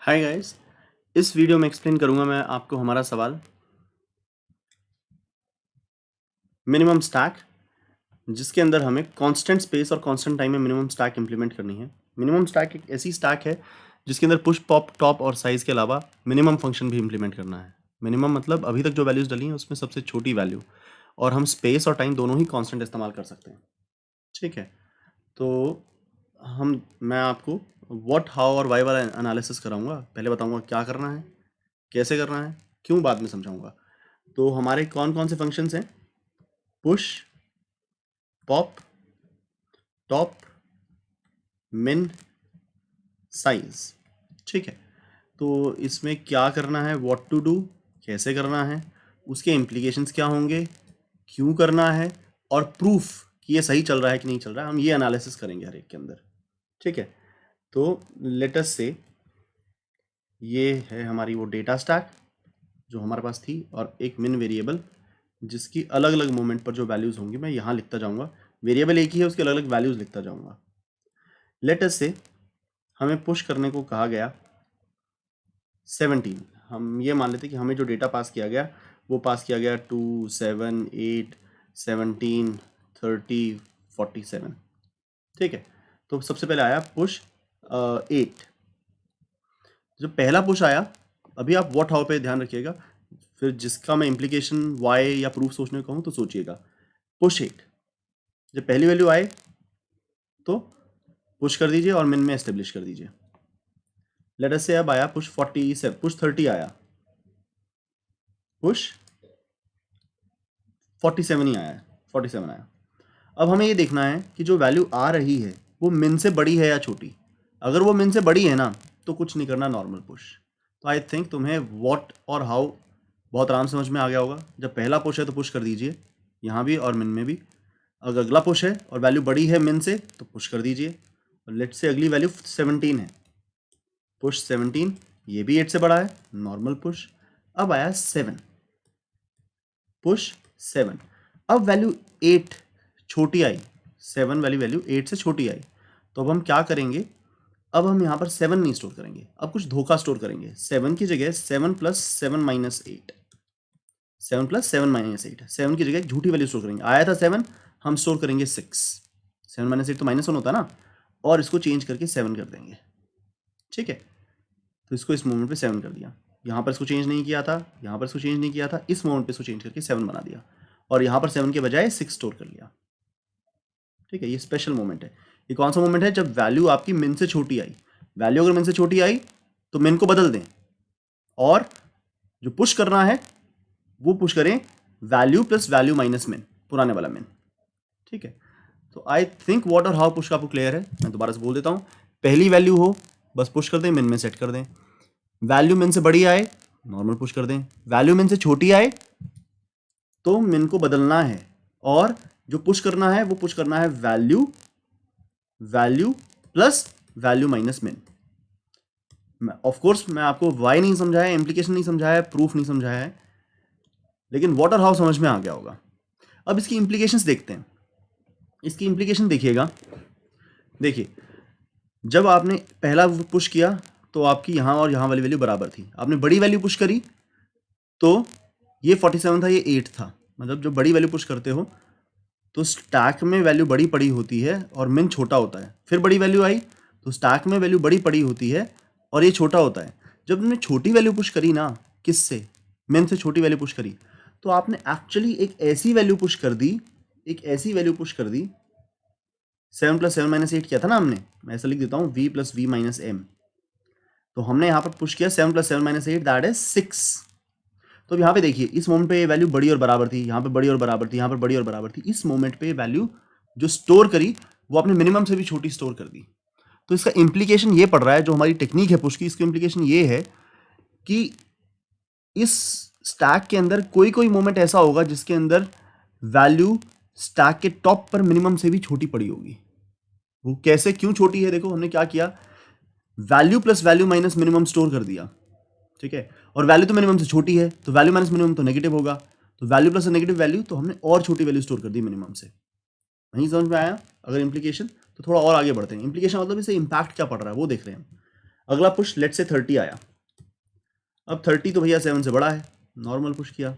Hi guys. इस video में explain करूंगा मैं आपको हमारा सवाल मिनिमम स्टैक, जिसके अंदर हमें कांस्टेंट स्पेस और कांस्टेंट टाइम में मिनिमम स्टैक इंप्लीमेंट करनी है। मिनिमम स्टैक एक ऐसी स्टैक है जिसके अंदर पुश पॉप टॉप और साइज के अलावा मिनिमम फंक्शन भी इंप्लीमेंट करना है। मिनिमम मतलब अभी तक जो वैल्यूज डली हैं उसमें सबसे छोटी वैल्यू, और हम स्पेस और टाइम दोनों ही कांस्टेंट इस्तेमाल कर सकते हैं। ठीक है, तो मैं आपको व्हाट हाउ और वाई वाला एनालिसिस कराऊंगा। पहले बताऊंगा क्या करना है, कैसे करना है, क्यों बाद में समझाऊंगा। तो हमारे कौन कौन से फंक्शंस हैं? पुश, पॉप, टॉप, मिन, साइज। ठीक है, तो इसमें क्या करना है, व्हाट टू डू, कैसे करना है, उसके इम्प्लीकेशंस क्या होंगे, क्यों करना है, और प्रूफ कि ये सही चल रहा है कि नहीं चल रहा है, हम ये एनालिसिस करेंगे हर एक के अंदर। ठीक है, तो लेट अस से ये है हमारी वो डेटा स्टैक जो हमारे पास थी, और एक मिन वेरिएबल जिसकी अलग अलग मोमेंट पर जो वैल्यूज़ होंगी मैं यहाँ लिखता जाऊँगा। वेरिएबल एक ही है, उसकी अलग अलग वैल्यूज़ लिखता जाऊँगा। लेट अस से हमें पुश करने को कहा गया 17। हम ये मान लेते कि हमें जो डेटा पास किया गया वो पास किया गया 2, 7, 8, 17, 30, 47। ठीक है, तो सबसे पहले आया पुश 8। जो पहला पुश आया, अभी आप व्हाट हाउ पे ध्यान रखिएगा, फिर जिसका मैं इम्प्लीकेशन वाई या प्रूफ सोचने को कहूँ तो सोचिएगा। पुश 8, जब पहली वैल्यू आए तो पुश कर दीजिए और मिन में एस्टेब्लिश कर दीजिए। लेट अस से अब आया पुश 47, पुश 30 आया, पुश 47 ही आया, 47 आया। अब हमें ये देखना है कि जो वैल्यू आ रही है वो मिन से बड़ी है या छोटी। अगर वो मिन से बड़ी है ना तो कुछ नहीं करना, नॉर्मल पुश। तो आई थिंक तुम्हें व्हाट और हाउ बहुत आराम समझ में आ गया होगा। जब पहला पुश है तो पुश कर दीजिए, यहाँ भी और मिन में भी। अगर अगला पुश है और वैल्यू बड़ी है मिन से तो पुश कर दीजिए। और लेट से अगली वैल्यू 17 है, पुश 17, ये भी 8 से बड़ा है, नॉर्मल पुश। अब आया 7, पुश 7। अब वैल्यू 8 छोटी आई, 7 वाली वैल्यू 8 से छोटी आई, तो अब हम क्या करेंगे, अब हम यहाँ पर 7 नहीं स्टोर करेंगे, अब कुछ धोखा स्टोर करेंगे। 7 की जगह 7 प्लस 7 माइनस 8, 7 प्लस 7 माइनस 8, 7 की जगह एक झूठी वैल्यू स्टोर करेंगे। आया था 7, हम स्टोर करेंगे 6। 7 माइनस 8 तो -1 होता है ना, और इसको चेंज करके 7 कर देंगे। ठीक है, तो इसको इस मोमेंट पे 7 कर दिया। यहाँ पर इसको चेंज नहीं किया था, यहाँ पर इसको चेंज नहीं किया था, इस मोमेंट पे इसको चेंज करके 7 बना दिया, और यहाँ पर 7 के बजाय 6 स्टोर कर लिया। ठीक है, ये स्पेशल मोमेंट है। ये कौन सा मोमेंट है? जब वैल्यू आपकी मिन से छोटी आई। वैल्यू अगर मिन से छोटी आई तो मिन को बदल दें, और जो पुश करना है वो पुश करें वैल्यू प्लस वैल्यू माइनस मिन, पुराने वाला मिन। ठीक है, तो आई थिंक व्हाट और हाउ पुश का आपको क्लियर है। मैं दोबारा से बोल देता हूँ, पहली वैल्यू हो बस पुश कर दें, मिन में सेट कर दें। वैल्यू मिन से बड़ी आए नॉर्मल पुश कर दें, वैल्यू मिन से छोटी आए तो मिन को बदलना है, और जो पुश करना है वो पुश करना है वैल्यू प्लस वैल्यू माइनस मिन। ऑफ कोर्स मैं आपको वाई नहीं समझाया, इम्प्लीकेशन नहीं समझाया, प्रूफ नहीं समझाया है, लेकिन व्हाट और हाउ समझ में आ गया होगा। अब इसकी इम्प्लीकेशंस देखते हैं। इसकी इम्प्लीकेशन देखिएगा, देखिए जब आपने पहला पुश किया तो आपकी यहाँ और यहाँ वाली वैल्यू बराबर थी। आपने बड़ी वैल्यू पुश करी तो ये 47 था, ये 8 था। मतलब जब बड़ी वैल्यू पुश करते हो तो स्टैक में वैल्यू बड़ी पड़ी होती है और मिन छोटा होता है। फिर बड़ी वैल्यू आई तो स्टैक में वैल्यू बड़ी पड़ी होती है और ये छोटा होता है। जब हमने छोटी वैल्यू पुश करी ना, किससे? मिन से छोटी वैल्यू पुश करी, तो आपने एक्चुअली एक ऐसी वैल्यू पुश कर दी, 7 प्लस 7 माइनस 8 किया था ना हमने, मैं ऐसा लिख देता हूँ v plus V minus M. तो हमने यहाँ पर पुश किया 7 प्लस 7 माइनस 8, दैट इज 6। तो यहाँ पे देखिए, इस मोमेंट पे ये वैल्यू बड़ी और बराबर थी, यहाँ पे बड़ी और बराबर थी, यहाँ पर बड़ी और बराबर थी। इस मोमेंट पे वैल्यू जो स्टोर करी वो आपने मिनिमम से भी छोटी स्टोर कर दी। तो इसका इम्प्लीकेशन ये पड़ रहा है, जो हमारी टेक्निक है पुश की, इसका इम्प्लीकेशन ये है कि इस स्टैक के अंदर कोई कोई मोमेंट ऐसा होगा जिसके अंदर वैल्यू स्टैक के टॉप पर मिनिमम से भी छोटी पड़ी होगी। वो कैसे, क्यों छोटी है? देखो हमने क्या किया, value plus value minus minimum store कर दिया। ठीक है, और वैल्यू तो मिनिमम से छोटी है तो वैल्यू माइनस मिनिमम तो नेगेटिव होगा, तो वैल्यू प्लस नेगेटिव वैल्यू, तो हमने और छोटी वैल्यू स्टोर कर दी मिनिमम से। नहीं समझ में आया? अगर इंप्लीकेशन, तो थोड़ा और आगे बढ़ते हैं। इंप्लीकेशन मतलब इसे इंपैक्ट क्या पड़ रहा है वो देख रहे हैं हम। अगला पुश लेट से 30 आया, अब 30 तो भैया 7 से बड़ा है, नॉर्मल पुश किया।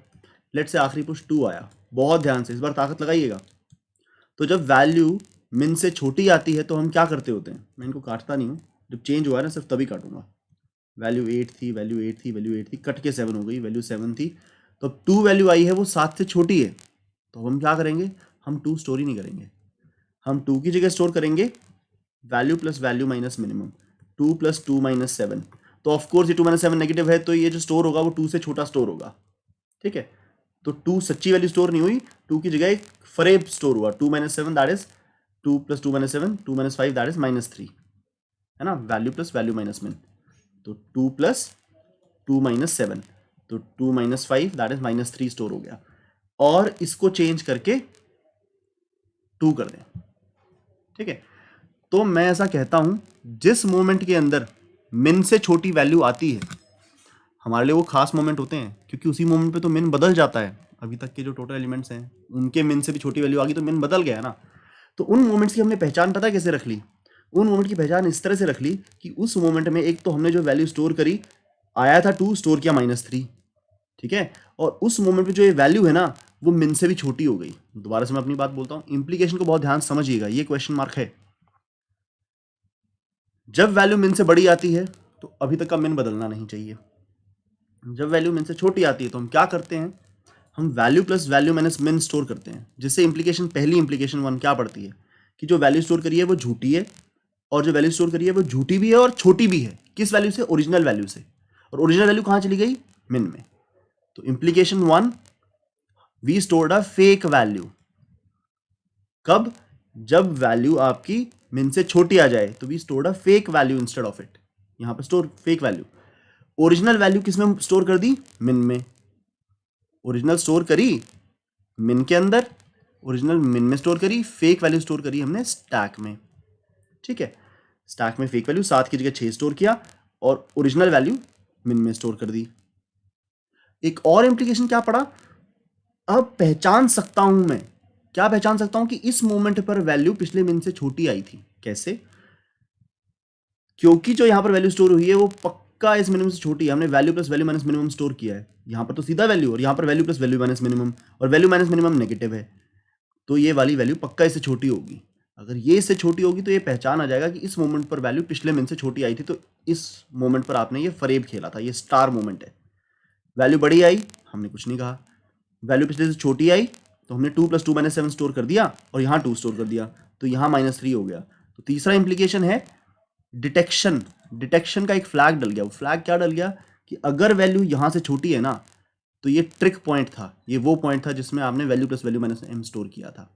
लेट से आखिरी पुश 2 आया, बहुत ध्यान से इस बार ताकत लगाइएगा। तो जब वैल्यू मिन से छोटी आती है तो हम क्या करते होते हैं, मैं इनको काटता नहीं हूँ, जब चेंज हुआ है ना सिर्फ तभी काटूंगा। वैल्यू 8 थी, वैल्यू 8 थी, वैल्यू 8 थी, कट के 7 हो गई, वैल्यू 7 थी, तो अब 2 वैल्यू आई है वो 7 से छोटी है, तो हम क्या करेंगे, हम 2 स्टोर ही नहीं करेंगे, हम 2 की जगह स्टोर करेंगे value plus value minus minimum, 2 plus 2 minus 7। तो ऑफकोर्स ये 2 माइनस 7 नेगेटिव है, तो ये जो स्टोर होगा वो 2 से छोटा स्टोर होगा, ठीक है। तो 2 सच्ची वैल्यू स्टोर नहीं हुई, 2 की जगह एक फरेब स्टोर हुआ, 2 minus 7 that is 2 plus 2 minus 7, 2 minus 5 that is minus 3, है ना, वैल्यू प्लस वैल्यू माइनस मिन। तो 2 प्लस 2 माइनस 7, तो 2 minus 5 that is minus 3 store हो गया, और इसको चेंज करके 2 कर दें, ठीक है। तो मैं ऐसा कहता हूं जिस मोमेंट के अंदर मिन से छोटी वैल्यू आती है, हमारे लिए वो खास मोमेंट होते हैं, क्योंकि उसी मोमेंट पे तो मिन बदल जाता है। अभी तक के जो टोटल एलिमेंट्स हैं उनके मिन से भी छोटी वैल्यू आ गई तो मिन बदल गया ना। तो उन मोमेंट्स की हमने पहचान पता कैसे रख ली, उन मोमेंट की पहचान इस तरह से रख ली कि उस मोमेंट में एक तो हमने जो वैल्यू स्टोर करी, आया था 2, स्टोर किया -3, ठीक है, और उस मोमेंट पे जो ये वैल्यू है ना वो मिन से भी छोटी हो गई। दोबारा से मैं अपनी बात बोलता हूँ, इंप्लीकेशन को बहुत ध्यान से समझिएगा, ये क्वेश्चन मार्क है। जब वैल्यू मिन से बड़ी आती है तो अभी तक का मिन बदलना नहीं चाहिए, जब वैल्यू मिन से छोटी आती है तो हम क्या करते हैं, हम वैल्यू प्लस वैल्यू माइनस मिन स्टोर करते हैं, जिससे इंप्लीकेशन पहली इंप्लीकेशन 1 क्या पड़ती है कि जो वैल्यू स्टोर करी है वो झूठी है, और जो वैल्यू स्टोर करी है वो झूठी भी है और छोटी भी है। किस वैल्यू से, ओरिजिनल वैल्यू से, और ओरिजिनल वैल्यू कहाँ चली गई, मिन में। तो implication 1, we stored a fake value. कब, जब वैल्यू आपकी मिन से छोटी आ जाए तो we stored a fake value instead of it, यहां पर store fake value. Original value किस में स्टोर कर दी, मिन में। ओरिजिनल स्टोर करी मिन के अंदर, ओरिजिनल मिन में स्टोर करी, फेक वैल्यू स्टोर करी हमने स्टैक में, ठीक है। स्टैक में फेक वैल्यू 7 की जगह 6 स्टोर किया और ओरिजिनल वैल्यू मिन में स्टोर कर दी। एक और इंप्लीकेशन क्या पड़ा, अब पहचान सकता हूं मैं, क्या पहचान सकता हूं कि इस मोमेंट पर वैल्यू पिछले मिन से छोटी आई थी। कैसे, क्योंकि जो यहां पर वैल्यू स्टोर हुई है वो पक्का इस मिनिमम से छोटी है, हमने value plus value minus minimum store किया है। यहां पर तो सीधा वैल्यू, और यहां पर value plus value minus minimum, और वैल्यू माइनस मिनिमम नेगेटिव है, तो ये वाली वैल्यू पक्का इससे छोटी होगी। अगर ये इससे छोटी होगी तो ये पहचान आ जाएगा कि इस मोमेंट पर वैल्यू पिछले मिन से छोटी आई थी, तो इस मोमेंट पर आपने ये फरेब खेला था, ये स्टार मोमेंट है। वैल्यू बड़ी आई, हमने कुछ नहीं कहा, वैल्यू पिछले से छोटी आई तो हमने 2 प्लस 2 माइनस 7 स्टोर कर दिया, और यहाँ 2 स्टोर कर दिया, तो यहाँ -3 हो गया। तो तीसरा इंप्लीकेशन है डिटेक्शन, डिटेक्शन का एक फ्लैग डल गया। वो फ्लैग क्या डल गया कि अगर वैल्यू यहाँ से छोटी है ना, तो ये ट्रिक पॉइंट था, ये वो पॉइंट था जिसमें आपने value plus value minus m store किया था।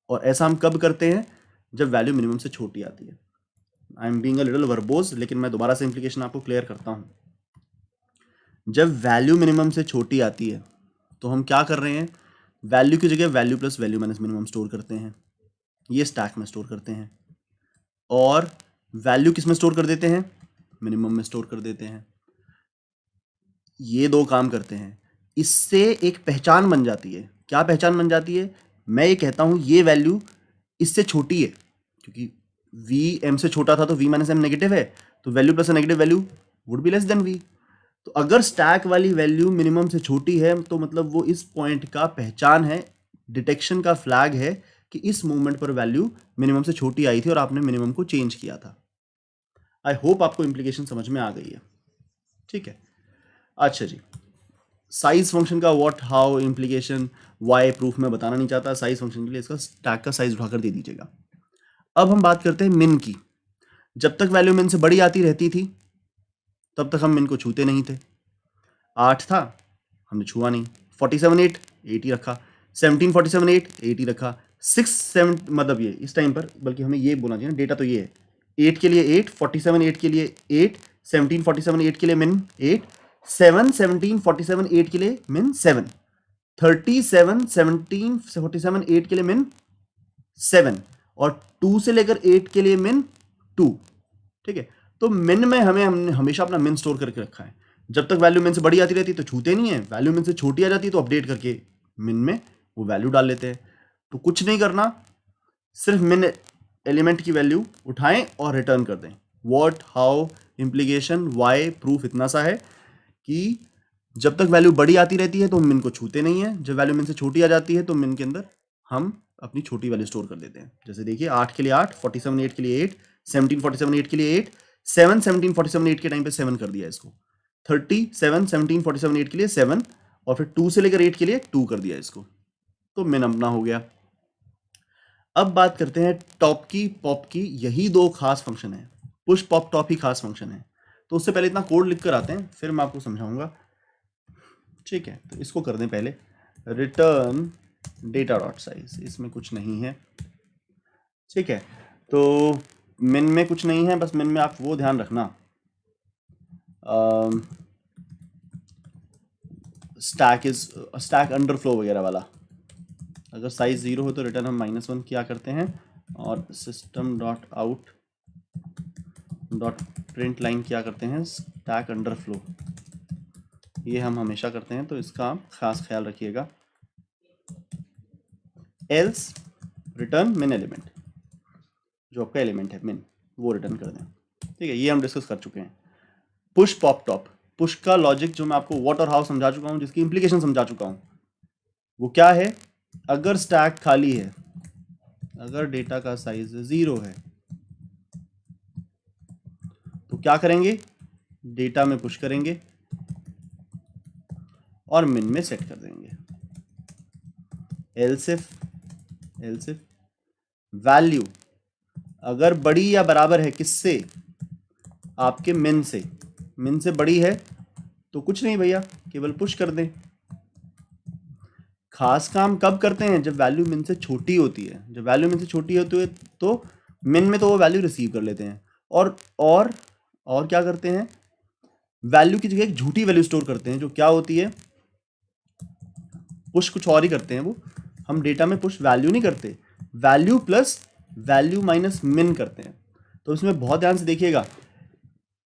और ऐसा हम कब करते हैं, जब वैल्यू मिनिमम से छोटी आती है। I am being a little verbose, लेकिन मैं दोबारा से इंप्लीकेशन आपको क्लियर करता हूँ। जब वैल्यू मिनिमम से छोटी आती है तो हम क्या कर रहे हैं, वैल्यू की जगह value plus value minus minimum store करते हैं, ये स्टैक में स्टोर करते हैं, और वैल्यू किस में स्टोर कर देते हैं, मिनिमम में स्टोर कर देते हैं। ये दो काम करते हैं, इससे एक पहचान बन जाती है। क्या पहचान बन जाती है, मैं ये कहता हूं ये वैल्यू इससे छोटी है, क्योंकि वी एम से छोटा था तो वी माइनस एम नेगेटिव है, तो value plus negative value would be less than V. तो अगर स्टैक वाली वैल्यू मिनिमम से छोटी है तो मतलब वो इस पॉइंट का पहचान है, डिटेक्शन का फ्लैग है कि इस मोमेंट पर वैल्यू मिनिमम से छोटी आई थी और आपने मिनिमम को चेंज किया था। आई होप आपको इंप्लीकेशन समझ में आ गई है, ठीक है। अच्छा जी, साइज फंक्शन का what how implication why proof में बताना नहीं चाहता, साइज फंक्शन के लिए इसका स्टैक का साइज उठाकर दे दीजिएगा। अब हम बात करते हैं मिन की। जब तक वैल्यू मिन से बड़ी आती रहती थी तब तक हम मिन को छूते नहीं थे। 8 था, हमने छुआ नहीं। 47 8 8 ही रखा। 17 47 8 8 ही रखा। 6 7 मतलब ये इस टाइम पर, बल्कि हमें ये बोलना चाहिए ना, डेटा तो ये है, 8 के लिए 8, 47 8 के लिए 8, 17 47 8 के लिए मिन 8, 7 17 47 8 के लिए मिन 7, 37 17 47 8 के लिए मिन 7, और 2 से लेकर 8 के लिए मिन 2, ठीक है। तो मिन में हमने हमेशा अपना मिन स्टोर करके रखा है। जब तक वैल्यू मिन से बड़ी आती रहती तो छूते नहीं है, वैल्यू मिन से छोटी आ जाती है तो अपडेट करके मिन में वो वैल्यू डाल लेते हैं। तो कुछ नहीं करना, सिर्फ मिन एलिमेंट की वैल्यू उठाएं और रिटर्न कर दें। What, how, implication, why, proof इतना सा है कि जब तक वैल्यू बड़ी आती रहती है तो हम मिन को छूते नहीं है, जब वैल्यू मिन से छोटी आ जाती है तो मिन के अंदर हम अपनी छोटी वैल्यू स्टोर कर देते हैं। जैसे देखिए 8 के लिए 8, 47 8 के लिए 8, 17 47 8 के लिए 8, 7 17 47 8 के टाइम पे 7 कर दिया इसको, 37 17 47 8 के लिए 7, और फिर 2 से लेकर 8 के लिए 2 कर दिया इसको, तो मिन अपना हो गया। अब बात करते हैं टॉप की, पॉप की। यही दो खास फंक्शन है, पुश पॉप टॉप ही खास फंक्शन है। तो उससे पहले इतना कोड लिख कर आते हैं, फिर मैं आपको समझाऊंगा। ठीक है, तो इसको कर दें पहले, रिटर्न डेटा डॉट साइज, इसमें कुछ नहीं है। ठीक है, तो मिन में कुछ नहीं है, बस मिन में आप वो ध्यान रखना, स्टैक अंडरफ्लो वगैरह वाला। अगर साइज 0 हो तो रिटर्न हम -1 किया करते हैं, और system dot out dot print line क्या करते हैं, स्टैक अंडरफ्लो, ये हम हमेशा करते हैं, तो इसका आप खास ख्याल रखिएगा। एल्स रिटर्न मिन एलिमेंट, जो आपका एलिमेंट है मिन, वो रिटर्न कर दें। ठीक है, ये हम डिस्कस कर चुके हैं। पुश पॉप टॉप, पुश का लॉजिक जो मैं आपको व्हाट और हाउ समझा चुका हूँ, जिसकी इंप्लीकेशन समझा चुका हूँ, वो क्या है, अगर स्टैक खाली है, अगर डेटा का साइज 0 है, तो क्या करेंगे, डेटा में पुश करेंगे और मिन में सेट कर देंगे। एल्स इफ वैल्यू अगर बड़ी या बराबर है किससे, आपके मिन से, मिन से बड़ी है तो कुछ नहीं भैया, केवल पुश कर दें। खास काम कब करते हैं, जब वैल्यू मिन से छोटी होती है। जब वैल्यू मिन से छोटी होती है तो मिन में तो वो वैल्यू रिसीव कर लेते हैं, और क्या करते हैं, वैल्यू की जगह एक झूठी वैल्यू स्टोर करते हैं, जो क्या होती है, पुश कुछ और ही करते हैं वो। हम डेटा में पुश वैल्यू नहीं करते, वैल्यू प्लस वैल्यू माइनस मिन करते हैं। तो इसमें बहुत ध्यान से देखिएगा,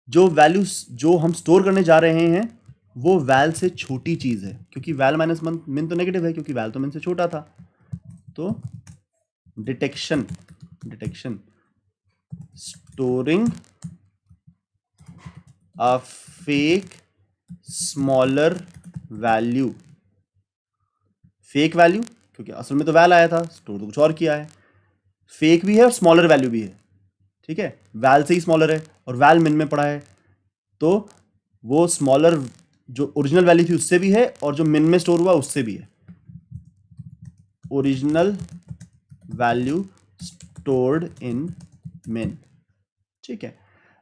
जो वैल्यूज जो हम स्टोर करने जा रहे हैं वो वैल से छोटी चीज है, क्योंकि वैल माइनस मिन तो नेगेटिव है, क्योंकि वैल तो मिन से छोटा था। तो detection storing a fake smaller value, fake value, क्योंकि असल में तो वैल आया था, स्टोर तो कुछ और किया है, फेक भी है और स्मॉलर वैल्यू भी है। ठीक है, वैल से ही स्मॉलर है और वैल मिन में पड़ा है, तो वो स्मॉलर जो ओरिजिनल वैल्यू थी उससे भी है, और जो मिन में स्टोर हुआ उससे भी है। ओरिजिनल वैल्यू स्टोर्ड इन मिन। ठीक है,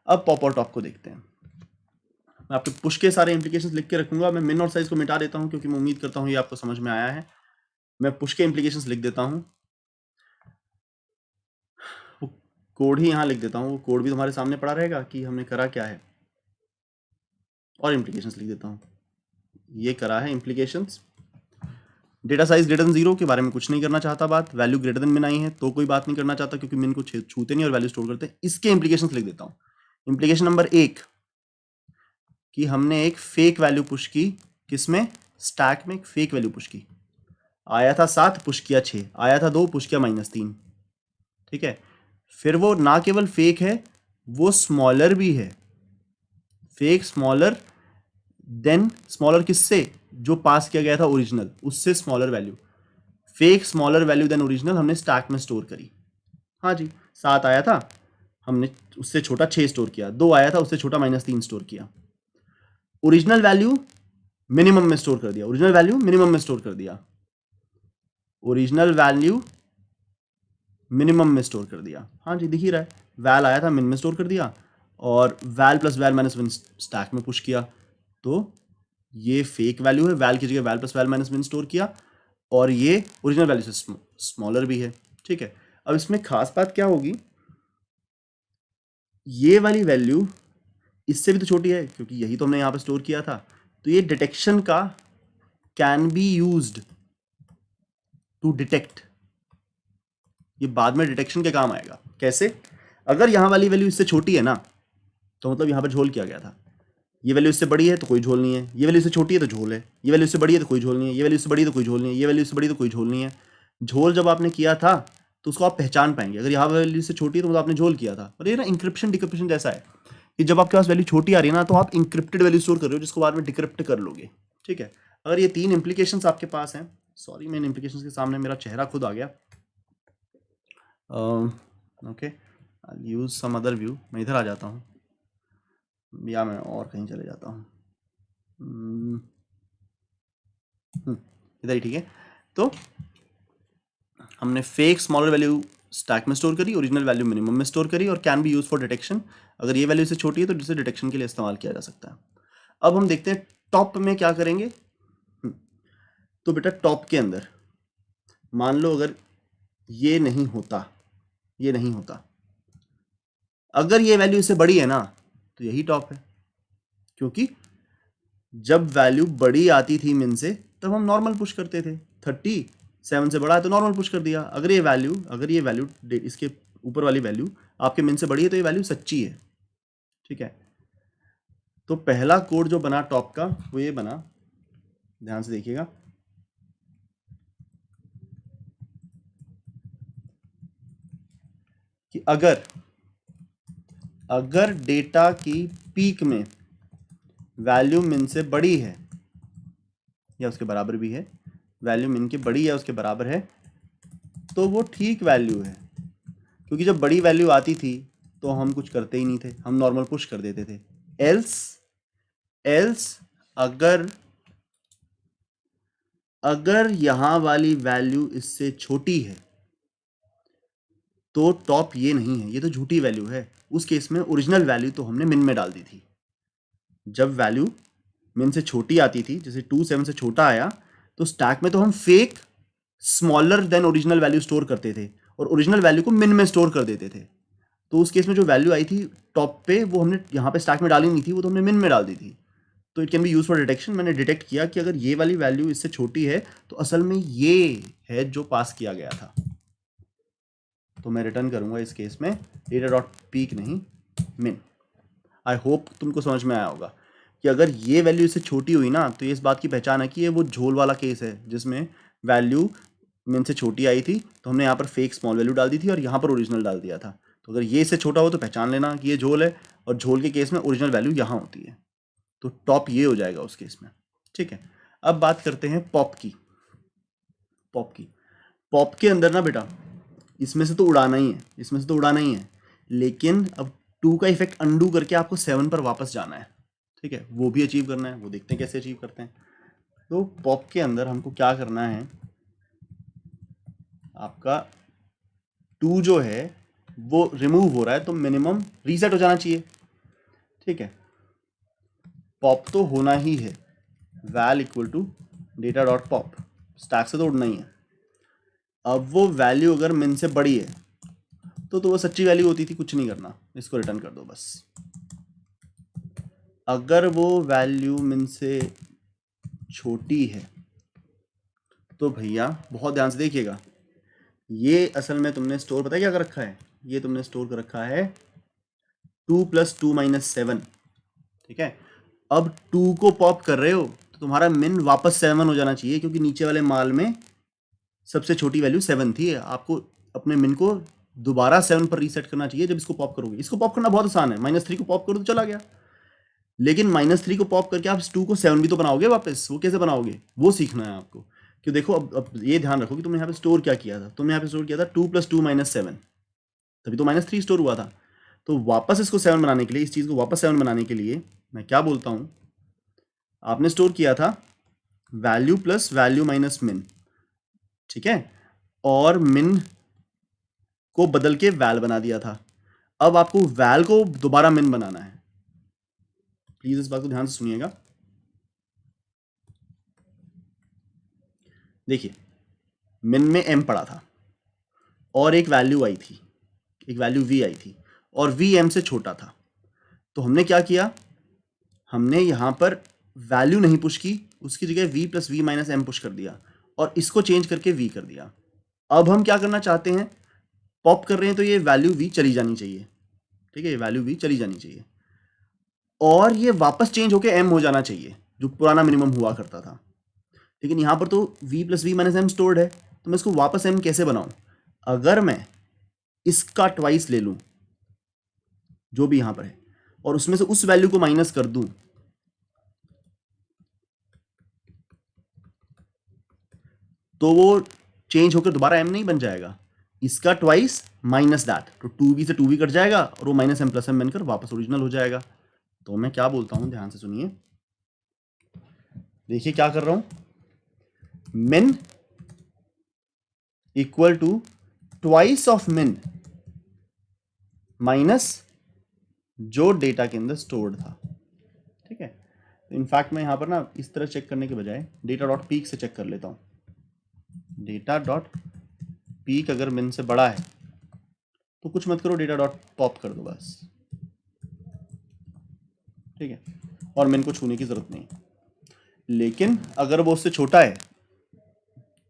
अब पॉप और टॉप को देखते हैं। मैं आपके पुश के सारे इंप्लीकेशंस लिख के रखूंगा। मैं मिन और साइज को मिटा देता हूं, क्योंकि मैं उम्मीद करता हूं ये आपको समझ में आया है। मैं पुश के इंप्लीकेशंस लिख देता हूं, वो कोड ही यहां लिख देता हूं, वो कोड भी तुम्हारे सामने पड़ा रहेगा कि हमने करा क्या है, और इंप्लीकेशंस लिख देता हूं। ये करा है implications, data size greater than 0 के बारे में कुछ नहीं करना चाहता बात, वैल्यू ग्रेटर देन मिन आई है तो कोई बात नहीं करना चाहता, क्योंकि मिन को छूते नहीं और वैल्यू स्टोर करते हैं। इसके इंप्लीकेशंस लिख देता हूं। इंप्लीकेशन नंबर 1 कि हमने एक फेक वैल्यू पुश की, किसमें, स्टैक में एक फेक वैल्यू पुश की। आया था 7, पुश किया 6, आया था 2, पुश किया -3। ठीक है, फिर वो ना केवल फेक है, वो स्मॉलर भी है। फेक स्मॉलर देन स्मॉलर किससे, जो पास किया गया था ओरिजिनल, उससे smaller value. Fake smaller value than original हमने स्टैक में स्टोर करी। हाँ जी, 7 आया था, हमने उससे छोटा 6 स्टोर किया, 2 आया था, उससे छोटा -3 स्टोर किया। ओरिजिनल वैल्यू मिनिमम में स्टोर कर दिया, ओरिजिनल वैल्यू मिनिमम में स्टोर कर दिया, ओरिजिनल वैल्यू मिनिमम में स्टोर कर दिया। हाँ जी, दिख ही रहा है, वैल आया था, मिन में स्टोर कर दिया, और वैल प्लस वैल माइनस मिन स्टैक में पुश किया। तो ये फेक वैल्यू है, वैल की जगह वैल प्लस वैल माइनस मिन स्टोर किया, और ये ओरिजिनल वैल्यू से स्मॉलर भी है। ठीक है, अब इसमें खास बात क्या होगी, ये वाली वैल्यू इससे भी तो छोटी है, क्योंकि यही तो हमने यहाँ पे स्टोर किया था। तो ये डिटेक्शन का can be used to detect, ये बाद में डिटेक्शन के काम आएगा। कैसे, अगर यहाँ वाली वैल्यू इससे छोटी है ना, तो मतलब यहाँ पर झोल किया गया था। ये वैल्यू इससे बड़ी है तो कोई झोल नहीं है, ये वैल्यू इससे छोटी है तो झोल है, ये वैल्यू इससे बड़ी है तो कोई झोल नहीं है, ये वैल्यू इससे बड़ी है तो कोई झोल नहीं है, ये वैल्यू इससे बड़ी तो कोई झोल नहीं है। झोल जब आपने किया था तो उसको आप पहचान पाएंगे। अगर यहाँ वैल्यू से छोटी है तो मतलब आपने झोल किया था। और ये ना इंक्रिप्शन डिक्रिप्शन जैसा है कि जब आपके पास वैल्यू छोटी आ रही है ना तो आप इंक्रिप्टेड वैल्यू स्टोर कर रहे हो जिसको बाद में डिक्रिप्ट कर लोगे। ठीक है, अगर ये 3 इंप्लीकेशंस आपके पास हैं, सॉरी मैं इन इंप्लीकेशंस के सामने मेरा चेहरा खुद आ गया। ओके, आई यूज सम अदर व्यू। मैं इधर आ जाता हूँ या मैं और कहीं चले जाता हूँ। इधर ही ठीक है। तो हमने फेक स्मॉलर वैल्यू स्टैक में स्टोर करी, ओरिजिनल वैल्यू मिनिमम में स्टोर करी और can be use for detection. अगर ये वैल्यू से छोटी है तो जिसे डिटेक्शन के लिए इस्तेमाल किया जा सकता है। अब हम देखते हैं टॉप में क्या करेंगे। तो बेटा टॉप के अंदर मान लो अगर ये नहीं होता, ये नहीं होता, अगर ये वैल्यू इससे बड़ी है ना तो यही टॉप है, क्योंकि जब वैल्यू बड़ी आती थी मिन से तब हम नॉर्मल पुश करते थे। 37 से बड़ा है तो नॉर्मल पुश कर दिया। अगर ये वैल्यू इसके ऊपर वाली वैल्यू आपके मिन से बड़ी है तो ये वैल्यू सच्ची है। ठीक है, तो पहला कोड जो बना टॉप का वो ये बना, ध्यान से देखिएगा। कि अगर डेटा की पीक में वैल्यू मिन से बड़ी है या उसके बराबर भी है, वैल्यू मिन की बड़ी या उसके बराबर है तो वो ठीक वैल्यू है, क्योंकि जब बड़ी वैल्यू आती थी तो हम कुछ करते ही नहीं थे, हम नॉर्मल पुश कर देते थे। एल्स अगर यहां वाली वैल्यू इससे छोटी है तो टॉप ये नहीं है, ये तो झूठी वैल्यू है। उस केस में ओरिजिनल वैल्यू तो हमने मिन में डाल दी थी। जब वैल्यू मिन से छोटी आती थी, जैसे 27 से छोटा आया, तो स्टैक में तो हम fake smaller than original value store करते थे और ओरिजिनल वैल्यू को मिन में स्टोर कर देते थे। तो उस केस में जो वैल्यू आई थी टॉप पे वो हमने यहाँ पे स्टैक में डाली नहीं थी, वो तो हमने मिन में डाल दी थी। तो it can be use for detection. मैंने डिटेक्ट किया कि अगर ये वाली वैल्यू इससे छोटी है तो असल में ये है जो पास किया गया था। तो मैं रिटर्न करूंगा इस केस में डेटा डॉट पीक नहीं मिन। आई होप तुमको समझ में आया होगा कि अगर ये वैल्यू इससे छोटी हुई ना तो ये इस बात की पहचान है कि ये वो झोल वाला केस है जिसमें वैल्यू मिन से छोटी आई थी तो हमने यहाँ पर फेक स्मॉल वैल्यू डाल दी थी और यहाँ पर ओरिजिनल डाल दिया था। तो अगर ये इससे छोटा हो तो पहचान लेना कि ये झोल है, और झोल के केस में ओरिजिनल वैल्यू यहाँ होती है, तो टॉप ये हो जाएगा उस केस में। ठीक है, अब बात करते हैं पॉप की। पॉप के अंदर ना बेटा इसमें से तो उड़ाना ही है, लेकिन अब 2 का इफेक्ट अंडू करके आपको 7 पर वापस जाना है। ठीक है, वो भी अचीव करना है, वो देखते हैं कैसे अचीव करते हैं। तो पॉप के अंदर हमको क्या करना है, आपका 2 जो है वो रिमूव हो रहा है तो मिनिमम रीसेट हो जाना चाहिए। ठीक है, पॉप तो होना ही है, val equal to data dot pop, stack से तो उड़ना ही है। अब वो वैल्यू अगर मिन से बड़ी है तो वो सच्ची वैल्यू होती थी, कुछ नहीं करना, इसको रिटर्न कर दो बस। अगर वो वैल्यू मिन से छोटी है तो भैया बहुत ध्यान से देखिएगा, ये असल में तुमने स्टोर पता है क्या कर रखा है, ये तुमने स्टोर कर रखा है 2 + 2 - 7। ठीक है, अब 2 को पॉप कर रहे हो तो तुम्हारा मिन वापस 7 हो जाना चाहिए, क्योंकि नीचे वाले माल में सबसे छोटी वैल्यू 7 थी। आपको अपने मिन को दोबारा 7 पर रीसेट करना चाहिए जब इसको पॉप करोगे। इसको पॉप करना बहुत आसान है, -3 को पॉप करो तो चला गया, लेकिन -3 को पॉप करके आप 2 को 7 भी तो बनाओगे वापस, वो कैसे बनाओगे वो सीखना है आपको। क्यों देखो, अब ये ध्यान रखो कि तुमने यहाँ पे स्टोर क्या किया था, तुमने यहाँ पे स्टोर किया था 2 + 2 - 7, तभी तो -3 स्टोर हुआ था। तो वापस इसको 7 बनाने के लिए, इस चीज़ को वापस 7 बनाने के लिए मैं क्या बोलता हूँ, आपने स्टोर किया था वैल्यू + वैल्यू - मिन। ठीक है, और मिन को बदल के वैल बना दिया था। अब आपको वैल को दोबारा मिन बनाना है, प्लीज इस बात को ध्यान से सुनिएगा। देखिए, मिन में m पड़ा था और एक वैल्यू आई थी, एक वैल्यू v आई थी, और v m से छोटा था। तो हमने क्या किया, हमने यहां पर वैल्यू नहीं पुश की, उसकी जगह v + v - m पुश कर दिया और इसको चेंज करके v कर दिया। अब हम क्या करना चाहते हैं, पॉप कर रहे हैं तो ये वैल्यू v चली जानी चाहिए। ठीक है, ये वैल्यू v चली जानी चाहिए और ये वापस चेंज होके m हो जाना चाहिए, जो पुराना मिनिमम हुआ करता था। लेकिन यहाँ पर तो v + v - m स्टोर्ड है, तो मैं इसको वापस m कैसे बनाऊँ। अगर मैं इसका ट्वाइस ले लूं जो भी यहां पर है और उसमें से उस वैल्यू को माइनस कर दूं तो वो चेंज होकर दोबारा m नहीं बन जाएगा, इसका ट्वाइस माइनस दैट, तो 2v से 2v कट जाएगा और वो माइनस m प्लस m बनकर वापस ओरिजिनल हो जाएगा। तो मैं क्या बोलता हूं, ध्यान से सुनिए, देखिए क्या कर रहा हूं, min equal to twice of min minus जो डेटा के अंदर स्टोर्ड था। ठीक है, तो इनफैक्ट मैं यहां पर ना इस तरह चेक करने के बजाय डेटा डॉट पीक से चेक कर लेता हूं। डेटा डॉट पीक अगर min से बड़ा है तो कुछ मत करो, डेटा डॉट पॉप कर दो बस। ठीक है, और min को छूने की जरूरत नहीं। लेकिन अगर वो उससे छोटा है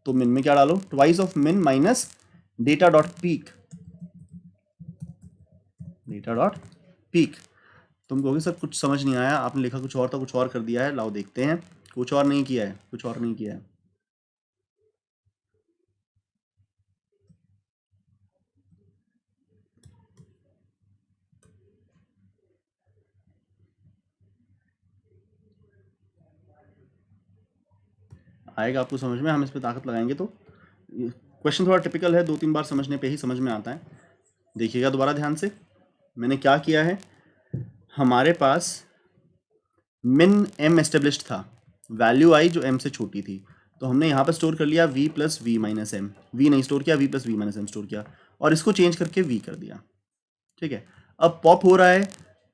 तो min में क्या डालो, twice of min minus data dot peak, data dot peak. तुम कहोगे सर कुछ समझ नहीं आया, आपने लिखा कुछ और था, कुछ और कर दिया है। लाओ देखते हैं, कुछ और नहीं किया है, कुछ और नहीं किया है। आएगा आपको समझ में, हम इस पर ताकत लगाएंगे तो। क्वेश्चन थोड़ा टिपिकल है, 2-3 बार समझने पे ही समझ में आता है। देखिएगा दोबारा ध्यान से, मैंने क्या किया है, हमारे पास min m एस्टेब्लिश्ड था, वैल्यू आई जो m से छोटी थी, तो हमने यहाँ पर स्टोर कर लिया v plus V minus M, v नहीं स्टोर किया, v plus V minus M store किया और इसको चेंज करके v कर दिया। ठीक है, अब पॉप हो रहा है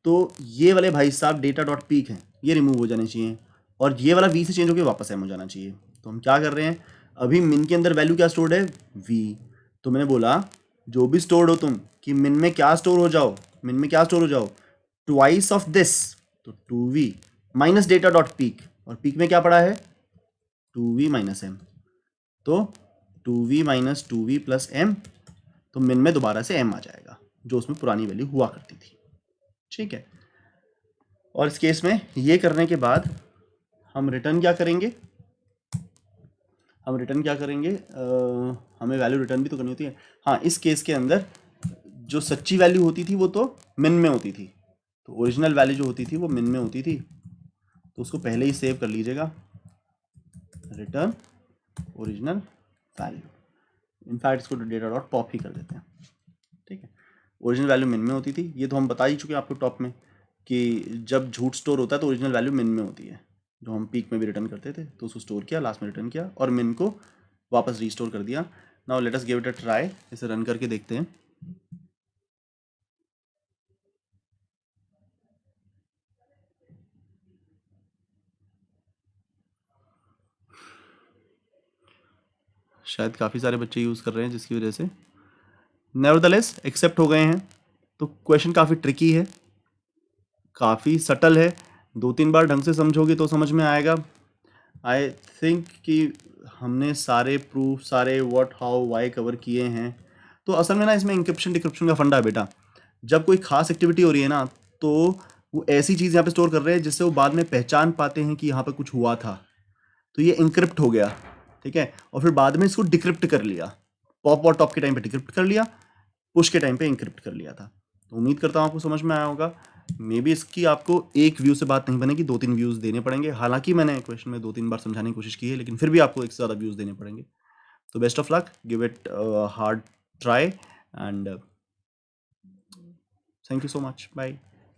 तो ये वाले भाई साहब डेटा डॉट पीक हैं, ये रिमूव हो जाने चाहिए और ये वाला v से चेंज होकर वापस m हो जाना चाहिए। तो हम क्या कर रहे हैं, अभी min के अंदर वैल्यू क्या स्टोर्ड है, v। तो मैंने बोला जो भी स्टोर्ड हो तुम, कि min में क्या स्टोर हो जाओ, min में क्या स्टोर हो जाओ, ट्वाइस ऑफ दिस, तो 2v minus data dot peak, और पीक में क्या पड़ा है 2v माइनस एम, तो 2v minus 2v plus m, तो min में दोबारा से m आ जाएगा जो उसमें पुरानी वैल्यू हुआ करती थी। ठीक है, और इस केस में ये करने के बाद हम रिटर्न क्या करेंगे, हमें वैल्यू रिटर्न भी तो करनी होती है। हाँ, इस केस के अंदर जो सच्ची वैल्यू होती थी वो तो min में होती थी, तो ओरिजिनल वैल्यू जो होती थी वो min में होती थी, तो उसको पहले ही सेव कर लीजिएगा, रिटर्न ओरिजिनल वैल्यू। इनफैक्ट इसको डेटा डॉट पॉप ही कर देते हैं। ठीक है, ओरिजिनल वैल्यू min में होती थी, ये तो हम बता ही चुके हैं आपको टॉप में कि जब झूठ स्टोर होता है तो ओरिजिनल वैल्यू min में होती है, जो हम पीक में भी रिटर्न करते थे, तो उसको स्टोर किया, लास्ट में रिटर्न किया और min को वापस रीस्टोर कर दिया। Now let us give it a try, इसे रन करके देखते हैं। शायद काफ़ी सारे बच्चे यूज़ कर रहे हैं जिसकी वजह से नेवरदलेस एक्सेप्ट हो गए हैं। तो क्वेश्चन काफ़ी ट्रिकी है, काफ़ी सटल है, 2-3 बार ढंग से समझोगे तो समझ में आएगा। आई थिंक कि हमने सारे प्रूफ, सारे व्हाट हाउ वाई कवर किए हैं। तो असल में ना इसमें इंक्रिप्शन डिक्रिप्शन का फंडा है बेटा, जब कोई खास एक्टिविटी हो रही है ना तो वो ऐसी चीज़ यहाँ पे स्टोर कर रहे हैं जिससे वो बाद में पहचान पाते हैं कि यहाँ पे कुछ हुआ था, तो ये इंक्रिप्ट हो गया। ठीक है, और फिर बाद में इसको डिक्रिप्ट कर लिया, पॉप और टॉप के टाइम पे डिक्रिप्ट कर लिया, पुश के टाइम पे इंक्रिप्ट कर लिया था। तो उम्मीद करता हूँ आपको समझ में आया होगा। मे बी इसकी आपको एक व्यू से बात नहीं बनेगी, 2-3 व्यूज़ देने पड़ेंगे। हालांकि मैंने क्वेश्चन में 2-3 बार समझाने की कोशिश की है, लेकिन फिर भी आपको एक से ज़्यादा व्यूज़ देने पड़ेंगे। तो best of luck, give it hard try and thank you so much, bye.